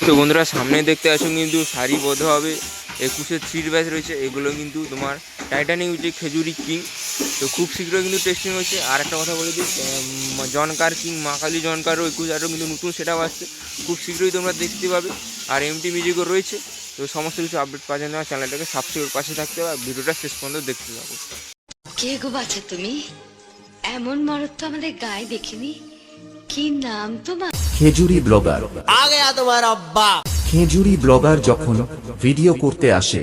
তো বন্ধুরা সামনে দেখতে আসো কিন্তু সারিবদ্ধভাবে 21-এর থ্রির ব্যাচ রয়েছে। এগুলো কিন্তু তোমার টাইটানিক মিউজিক খেজুরি কিং। তো খুব শীঘ্রই কিন্তু টেস্টিং হচ্ছে। আর একটা কথা বলে দিই, জনকার কিং মা কালী জনকারও 21 কিন্তু নতুন সেটাও আসছে, খুব শীঘ্রই তোমরা দেখতে পাবে। আর এমটি মিউজিকও রয়েছে। তো সমস্ত কিছু আপডেট পাওয়ার জন্য আমার চ্যানেলটাকে সাবস্ক্রাইব পাশে থাকতে হবে আর ভিডিওটা শেষ পর্যন্ত দেখতে থাকো। কে গো বাছা তুমি? এমন মরদ তো আমাদের গায়ে দেখিনি। কি নাম তোমার? খেজুরি ব্লগার। आ गया तुम्हारा अब्बा। খেজুরি ব্লগার যখন ভিডিও করতে আসে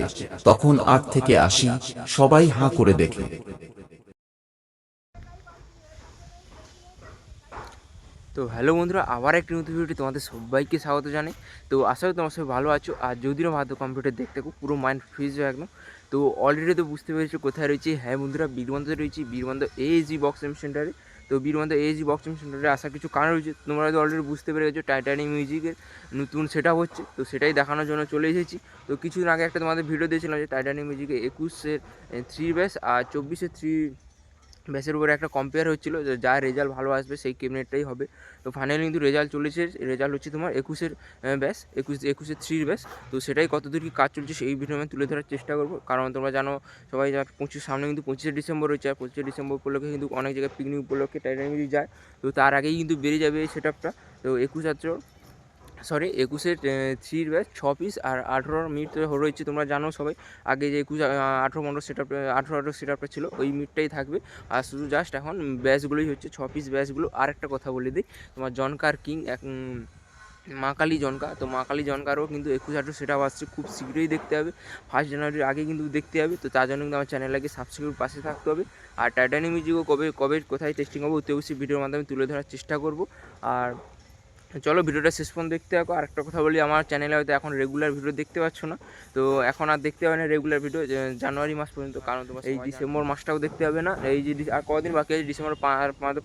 তখন 8 থেকে 80 সবাই হাঁ করে দেখে। তো হ্যালো বন্ধুরা, আবার একটি নতুন ভিডিও তোমাদের সবাইকে স্বাগত জানাই। তো আশা করি তোমার সবাই ভালো আছো। আর যদিও ভালো কম্পিউটার দেখতে খুব পুরো মাইন্ড ফ্রিজ হয়ে একদম। তো অলরেডি তো বুঝতে পেরেছো কোথায় রয়েছে। হ্যাঁ বন্ধুরা, বীরবন্ধতে রয়েছি, বীরবন্ধ এএজি বক্সিং সেন্টারে। তো বীরবন্ধ এএজি বক্সিং সেন্টারে আসার কিছু কারণ রয়েছে, তোমরা তো অলরেডি বুঝতে পেরে গেছো। টাইটানিক মিউজিকের নতুন সেট আপ হচ্ছে, তো সেটাই দেখানোর জন্য চলে এসেছি। তো কিছুদিন আগে একটা তোমাদের ভিডিও দিয়েছিলাম যে টাইটানিক মিউজিকে 21-এর থ্রি ব্যাস আর 24-এর থ্রি ব্যাসের উপরে একটা কম্পেয়ার হচ্ছিলো যে যার রেজাল্ট ভালো আসবে সেই ক্যাবিনেটটাই হবে। তো ফাইনালি কিন্তু রেজাল্ট চলেছে। রেজাল্ট হচ্ছে তোমার 21-এর ব্যাস, 21-এর থ্রির ব্যাস। তো সেটাই কতদূর কী কাজ চলছে সেই ভিডিও আমি তুলে ধরার চেষ্টা করবো। কারণ তোমরা জানো সবাই যা 25 সামনে কিন্তু 25শে ডিসেম্বর রয়েছে। আর 25শে ডিসেম্বর উপলক্ষে কিন্তু অনেক জায়গায় পিকনিক উপলক্ষে টাইটানিক মিউজিক যায়। তো তার আগেই কিন্তু বেরিয়ে যাবে এই সেট আপটা। তো 21-এর থ্রির ব্যাচ 6 পিস আর 18 মিট রয়েছে। তোমরা জানো সবাই আগে যে 18-15 সেট আপ 18 সেট আপটা ছিল ওই মিটটাই থাকবে। আর শুধু জাস্ট এখন ব্যাচগুলোই হচ্ছে 6 পিস ব্যাচগুলো। আর একটা কথা বলে দিই, তোমার জনকার কিং মা কালী জনকা। তো মা কালী জনকারও কিন্তু 21-18 সেট আপ আসছে, খুব শীঘ্রই দেখতে হবে। 1 জানুয়ারির আগে কিন্তু দেখতে হবে। তো তার জন্য কিন্তু আমার চ্যানেলটাকে সাবস্ক্রাইব পাশে থাকতে হবে। আর টাইটানিক মিউজিকও কবে কোথায় টেস্টিং হবে অতি অবশ্যই ভিডিওর মাধ্যমে তুলে ধরার চেষ্টা করব। আর চলো ভিডিওটা শেষ পর্যন্ত দেখতে থাকো। আর একটা কথা বলি, আমার চ্যানেলে হয়তো এখন রেগুলার ভিডিও দেখতে পাচ্ছ না। তো এখন আর দেখতে হবে না রেগুলার ভিডিও জানুয়ারি মাস পর্যন্ত, কারণ তোমার এই ডিসেম্বর মাসটাও দেখতে হবে না। এই যে আর কদিন বাকি আছে, ডিসেম্বর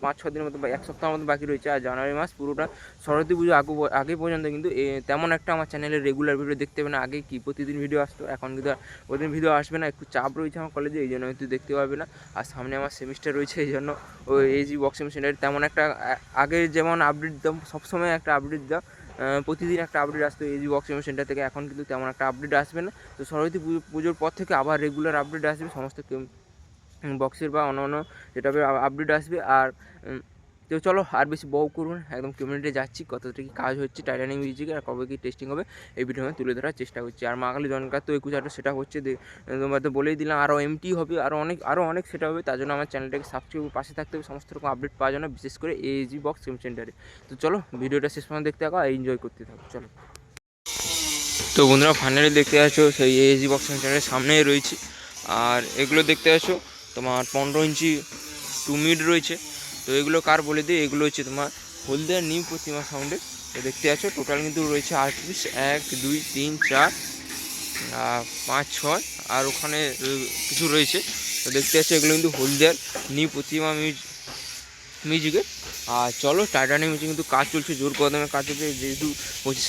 5-6 দিনের মতো বা 1 সপ্তাহের মতো বাকি রয়েছে। আর জানুয়ারি মাস পুরোটা সরস্বতী পুজো আগে পর্যন্ত কিন্তু তেমন একটা আমার চ্যানেলে রেগুলার ভিডিও দেখতে হবে না। আগে কি প্রতিদিন ভিডিও আসতো, এখন কিন্তু প্রতিদিন ভিডিও আসবে না। একটু চাপ রয়েছে আমার কলেজে, এই জন্য হয়তো দেখতে পাবে না। আর সামনে আমার সেমিস্টার রয়েছে, এই জন্য ওই এজি বক্সিং সেন্টারে তেমন একটা আগে যেমন আপডেট দিতাম, সবসময় একটা আপডেট দাও, প্রতিদিন একটা আপডেট আসতো এজি বক্সিং সেন্টার থেকে। এখন কিন্তু তেমন একটা আপডেট আসবে না। তো সরস্বতী পুজোর পর থেকে আবার রেগুলার আপডেট আসবে, সমস্ত বক্সের বা অন্য যেটা আপডেট আসবে। আর তো চলো আর বেশি বউ করুন, একদম কমিউনিটি যাচ্ছি, কতটা কী কাজ হচ্ছে টাইটানিক মিউজিকের আর কবে কী টেস্টিং হবে এই ভিডিও আমি তুলে ধরার চেষ্টা করছি। আর মা কালী জনকার তো 21-18 সেটা হচ্ছে, তোমরা তো বলেই দিলাম। আরও এমটি হবে, আরও অনেক সেটা হবে। তার জন্য আমার চ্যানেলটাকে সাবস্ক্রাইব পাশে থাকতে হবে সমস্ত রকম আপডেট পাওয়ার জন্য, বিশেষ করে এজি বক্স সেন্টারে। তো চলো ভিডিওটা শেষ পর্যন্ত দেখতে থাকো আর এনজয় করতে থাকো। চলো। তো বন্ধুরা ফাইনালি দেখতে আসো সেই এজি বক্স সেন্টারের সামনেই রয়েছে। আর এগুলো দেখতে আসো তোমার 15 ইঞ্চি 2 মিড রয়েছে। তো এগুলো কার বলে দিই, এগুলো হচ্ছে তোমার হলদিয়ার নিউ প্রতিমা সাউন্ডের। তো দেখতে আছো টোটাল কিন্তু রয়েছে 8 পিস, 1 2 3 4 5 6 আর ওখানে কিছু রয়েছে। তো দেখতে আছো এগুলো কিন্তু হলদিয়ার নিউ প্রতিমা মিউজিকের। আর চলো টাইটানিক মিউজিক কিন্তু কাজ চলছে, জোর কদমে কাজ চলছে। যেহেতু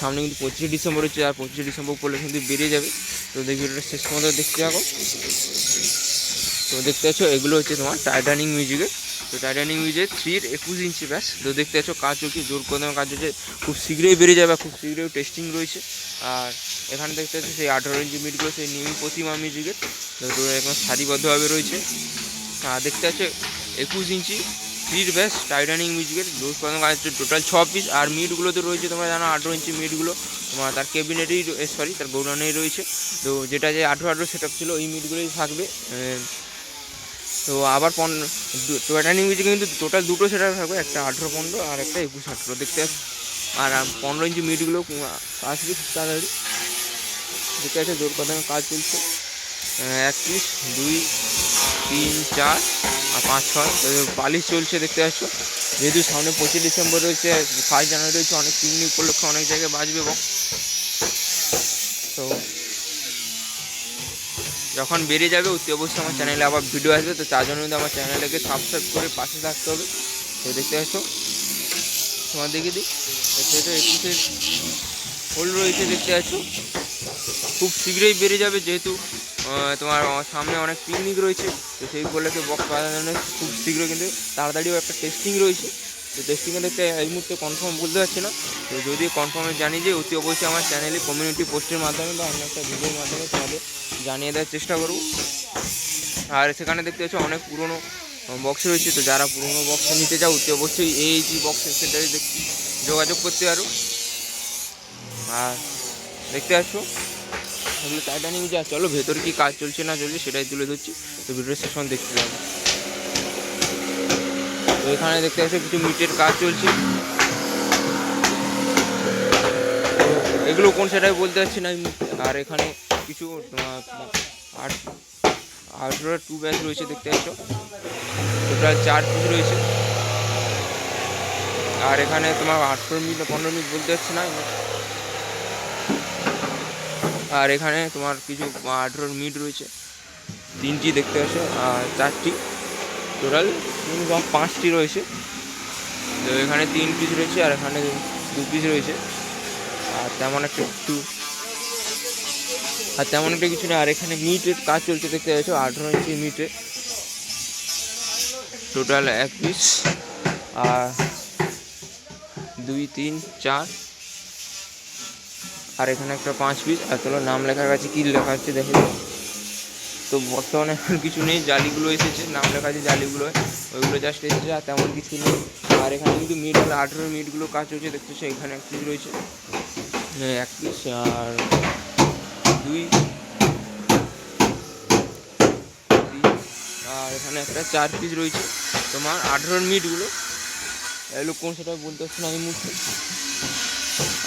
সামনে কিন্তু 25শে ডিসেম্বর হচ্ছে, আর 25শে ডিসেম্বর পড়লে কিন্তু বেরিয়ে যাবে। তো দেখি ভিডিওটা শেষ পর্যন্ত দেখতে থাকো। তো দেখতে পাচ্ছ এগুলো হচ্ছে তোমার টাইটানিক মিউজিকের। তো টাইটানিক মিউজিক 3-এর 21 ইঞ্চি ব্যাস। তো দেখতে পাচ্ছ কাজ চলছে, জোর কদমে কাজ চলছে, খুব শীঘ্রই বেরিয়ে যাবে, খুব শীঘ্রই টেস্টিং রয়েছে। আর এখানে দেখতে পাচ্ছ সেই 18 ইঞ্চি মিটগুলো সেই নিউ প্রতিমা মিউজিকের। তো এখন সারিবদ্ধভাবে রয়েছে। আর দেখতে পাচ্ছ 21 ইঞ্চি 3-এর ব্যাস টাইটানিক মিউজিকের, জোর কদমে কাজ হচ্ছে। Total 6 piece. আর মিটগুলোতে রয়েছে তোমরা জানো 18 ইঞ্চি মিটগুলো তোমার তার ক্যাবিনেটেই তার গৌডাউনেই রয়েছে। তো যেটা যে 18 সেট আপ ছিল ওই মিটগুলোই থাকবে। তো আবার টাইটানিক মিউজিকে কিন্তু টোটাল দুটো সেট আপ থাকবে, একটা 18-15 আর একটা 21-18 দেখতে পাচ্ছি। আর 15 ইঞ্চি মিটগুলো আসবে খুব তাড়াতাড়ি। দেখতে পাচ্ছি জোর কদমে কাজ চলছে। 1 পিস 2 3 4 আর 5 6 পালিশ চলছে দেখতে পাচ্ছ। যেহেতু সামনে 25 ডিসেম্বর রয়েছে, 1 জানুয়ারি রয়েছে, অনেক পিকনিক উপলক্ষে অনেক জায়গায় বাজবে বক্স। তো যখন বেরিয়ে যাবে অতি অবশ্যই আমার চ্যানেলে আবার ভিডিও আসবে। তো তার জন্য কিন্তু আমার চ্যানেলটাকে সাবস্ক্রাইব করে পাশে থাকতে হবে। তো দেখতে পাচ্ছ তোমার দেখে দিই, দেখতে পাচ্ছ 21-এর হোল রয়েছে দেখতে পাচ্ছ, খুব শীঘ্রই বেরিয়ে যাবে। যেহেতু তোমার সামনে অনেক পিকনিক রয়েছে, তো সেই উপলক্ষে বক্স পাওয়ার জন্য খুব শীঘ্রই কিন্তু তাড়াতাড়িও একটা টেস্টিং রয়েছে। তো টেস্টিংয়ে দেখতে এই মুহূর্তে কনফার্ম বলতে পারছি না। তো যদি কনফার্মে জানি যে অতি অবশ্যই আমার চ্যানেলে কমিউনিটি পোস্টের মাধ্যমে বা অন্য একটা ভিডিওর মাধ্যমে তোমাদের জানিয়ে দেওয়ার চেষ্টা করব। আর সেখানে দেখতে পাচ্ছ অনেক পুরনো বক্স রয়েছে, তো যারা পুরনো বক্স নিতে চাও অতি অবশ্যই এই বক্স সেন্টারে যোগাযোগ করতে পারো। আর দেখতে পাচ্ছ এগুলো টাইটানিক যা, চলো ভেতরে কি কাজ চলছে না চলছে সেটাই তুলে ধরছি, তো ভিডিও সেশন দেখতে পাবো। তো এখানে দেখতে পাচ্ছ কিছু মিটের কাজ চলছে, এগুলো কোন সেটাই বলতে পারছি না এই মুহূর্তে। আর এখানে কিছু 18 ব্যাচ রয়েছে দেখতে পাচ্ছ, টোটাল 4 পিস রয়েছে। আর এখানে তোমার 18 মিনিট 15 মিনিট বলতে পারছি না। আর এখানে তোমার কিছু 18 মিনিট রয়েছে, 3টি দেখতে পাচ্ছ, আর 4টি টোটাল 5টি রয়েছে। তো এখানে 3 পিস রয়েছে আর এখানে 2 পিস রয়েছে। আর তেমন একটা কিছু নেই। আর এখানে মিটের কাজ চলছে দেখতে পাচ্ছ, 18 ইঞ্চি মিটে টোটাল 1 পিস, আর 2 3 4, আর এখানে একটা 5 পিস। আর চলো নাম লেখার কাছে কী লেখা হচ্ছে দেখে। তো বর্তমানে এখন কিছু নেই, জালিগুলো এসেছে, নাম লেখা আছে জালিগুলো, ওইগুলো জাস্ট এসেছে, আর তেমন কিছু নেই। আর এখানে কিন্তু মিট হলে 18 মিনিটগুলো কাজ চলছে দেখতেছো। এখানে 1 পিস রয়েছে, 1 পিস, আর 2 3, আর এখানে একটা 4 পিস রয়েছে তোমার 18 মিনিটগুলো। এগুলো কোন সেটা বলতে পারছি না এই মুহূর্তে।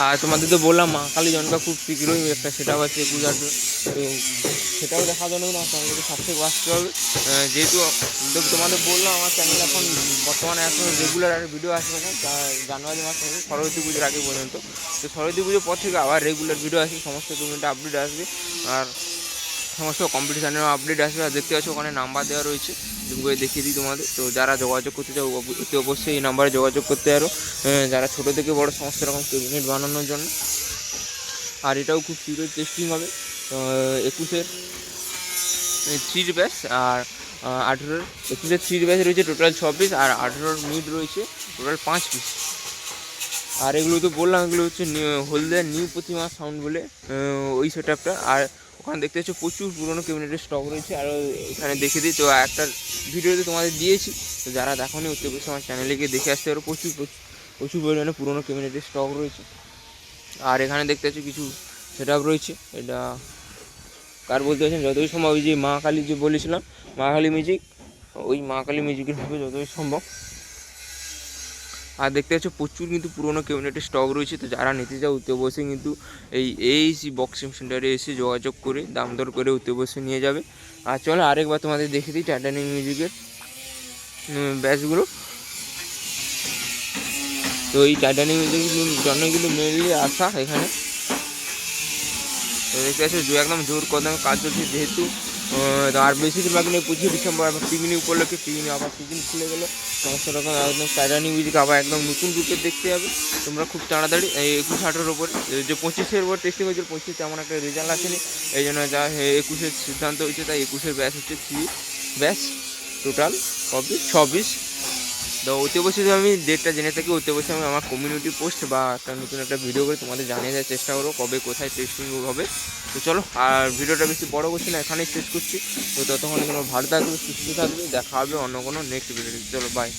আর তোমাদের তো বললাম মা কালী জনকা খুব শীঘ্রই একটা সেটাও আছে 21 তো সেটাও দেখার জন্য না তোমাদেরকে সাবস্ক্রাইব আসতে হবে। যেহেতু তোমাদের বললাম আমার চ্যানেল এখন বর্তমানে এখন রেগুলার আর ভিডিও আসবে না, জানুয়ারি মাস থেকে সরস্বতী পুজোর আগে পর্যন্ত। তো সরস্বতী পুজোর পর থেকে আবার রেগুলার ভিডিও আসবে, সমস্ত কমিউনিটি আপডেট আসবে, আর সমস্ত কম্পিটিশানেরও আপডেট আসবে। আর দেখতে পাচ্ছ ওখানে নাম্বার দেওয়া রয়েছে, জুম করে দেখিয়ে দিই তোমাদের। তো যারা যোগাযোগ করতে চাও অতি অবশ্যই এই নাম্বারে যোগাযোগ করতে পারো, যারা ছোটো থেকে বড় সমস্ত রকম ক্যাবিনেট বানানোর জন্য। আর এটাও খুব শীঘ্রই টেস্টিং হবে। 21-এর 3 ব্যাচ, আর 18-এর 21-এর 3 ব্যাচ রয়েছে টোটাল 6 পিস, আর 18 মিড রয়েছে টোটাল 5 পিস। আর এগুলো তো বললাম এগুলো হচ্ছে হলদিয়া নিউ প্রতিমা সাউন্ড বলে ওই সেট আপটা। আর ওখানে দেখতে পাচ্ছ প্রচুর পুরোনো ক্যাবিনেটের স্টক রয়েছে। আর এখানে দেখে দিই, তো একটা ভিডিওতে তোমাদের দিয়েছি, তো যারা দেখোনি অতি অবশ্যই আমার চ্যানেলে গিয়ে দেখে আসতে পারো। প্রচুর পরিমাণে পুরোনো ক্যাবিনেটের স্টক রয়েছে। আর এখানে দেখতে পাচ্ছ কিছু সেট আপ রয়েছে, এটা কার বলতে পারছেন যতই সম্ভব ওই যে মা কালী যে বলেছিলাম, মা কালী মিউজিক, ওই মা কালী মিউজিকের হবে যতই সম্ভব। আর দেখতে পাচ্ছ প্রচুর কিন্তু পুরোনো ক্যাবিনেটের স্টক রয়েছে, তো যারা নিতে চাও অতি অবশ্যই কিন্তু এই বক্সিং সেন্টারে এসে যোগাযোগ করে দাম দর করে অতি অবশ্যই নিয়ে যাবে। আর চলো আরেকবার তোমাদের দেখে দিই টাইটানিক মিউজিকের ব্যাচগুলো। তো এই টাইটানিক মিউজিকের জন্যই কিন্তু মেনলি আসা এখানে। তো দেখতে পাচ্ছ একদম জোর কদমে কাজ চলছে, যেহেতু আর বেশি দিন বাকি নেই, 25 ডিসেম্বর আবার পিকনিক উপলক্ষে পিকনিক আবার পিকনিক খুলে গেলো, সমস্ত রকম একদম টাইটানিক মিউজিক আবার একদম নতুন রূপে দেখতে যাবে তোমরা খুব তাড়াতাড়ি। 21-18-এর ওপর যে 25-এর ওপর টেস্টিং হয়েছিল, 25 তেমন একটা রেজাল্ট আসেনি, এই জন্য যা 21-এর সিদ্ধান্ত হয়েছে, তাই 21-এর ব্যাচ হচ্ছে 3 ব্যাচ টোটাল 6 পিস। তো অতি অবশ্যই আমি ডেটটা জেনে থাকি, অতি অবশ্যই আমি আমার কমিউনিটি পোস্ট বা একটা নতুন একটা ভিডিও করে তোমাদের জানিয়ে দেওয়ার চেষ্টা করবো কবে কোথায় টেস্টিং হবে। তো চলো আর ভিডিওটা বেশি বড় করছি না, এখানেই শেষ করছি। তো ততক্ষণে তোমরা ভালো থাকবে, সুস্থ থাকবে, দেখা হবে অন্য কোনো নেক্সট ভিডিওতে। চলো বাই।